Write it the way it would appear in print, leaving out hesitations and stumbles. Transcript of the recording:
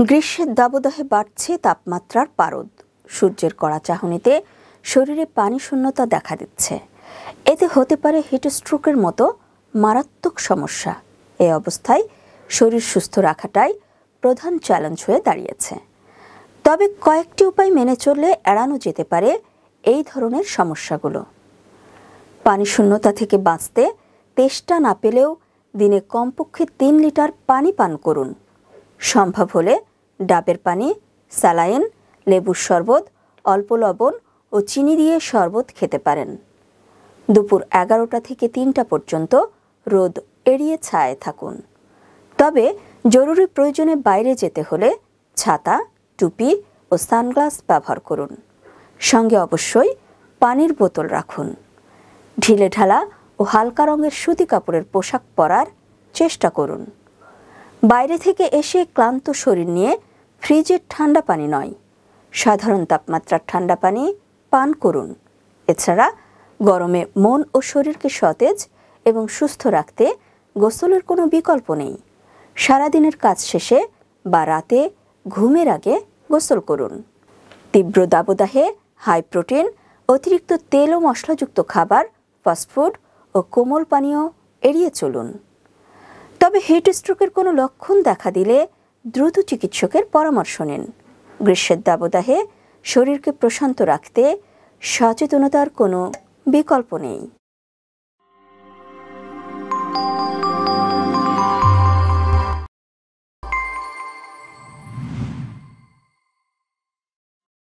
গ্রীষ্মের দাবদাহে বাড়ছে তাপমাত্রার পারদ। সূর্যের কড়া চাহনিতে শরীরে পানি শূন্যতা দেখা দিচ্ছে। এতে হতে পারে হিটস্ট্রোকের মতো মারাত্মক সমস্যা। এই অবস্থায় শরীর সুস্থ রাখাটাই প্রধান চ্যালেঞ্জ হয়ে দাঁড়িয়েছে। তবে কয়েকটি উপায় মেনে চললে এড়ানো যেতে পারে এই ধরনের সমস্যাগুলো। পানি শূন্যতা থেকে বাঁচতে তেষ্টা না পেলেও দিনে কমপক্ষে 3 লিটার পানি পান করুন। সম্ভব হলে ডাবের পানি, স্যালাইন, লেবুর শরবত, অল্প লবণ ও চিনি দিয়ে শরবত খেতে পারেন। দুপুর 11টা থেকে 3টা পর্যন্ত রোদ এড়িয়ে ছায়ায় থাকুন। তবে জরুরি প্রয়োজনে বাইরে যেতে হলে ছাতা, টুপি ও সানগ্লাস ব্যবহার করুন। সঙ্গে অবশ্যই পানির বোতল রাখুন। ঢিলেঢালা ও হালকা রঙের সুতি কাপড়ের পোশাক পরার চেষ্টা করুন। বাইরে থেকে এসে ক্লান্ত শরীর নিয়ে ফ্রিজের ঠান্ডা পানি নয়, সাধারণ তাপমাত্রার ঠান্ডা পানি পান করুন। এছাড়া গরমে মন ও শরীরকে সতেজ এবং সুস্থ রাখতে গোসলের কোনো বিকল্প নেই। সারাদিনের কাজ শেষে বা রাতে ঘুমের আগে গোসল করুন। তীব্র দাবদাহে হাই প্রোটিন, অতিরিক্ত তেল ও মশলাযুক্ত খাবার, ফাস্টফুড ও কোমল পানীয় এড়িয়ে চলুন। তবে হিটস্ট্রোকের কোনো লক্ষণ দেখা দিলে দ্রুত চিকিৎসকের পরামর্শ নিন। গ্রীষ্মের দাবদাহে শরীরকে প্রশান্ত রাখতে সচেতনতার কোনো বিকল্প নেই।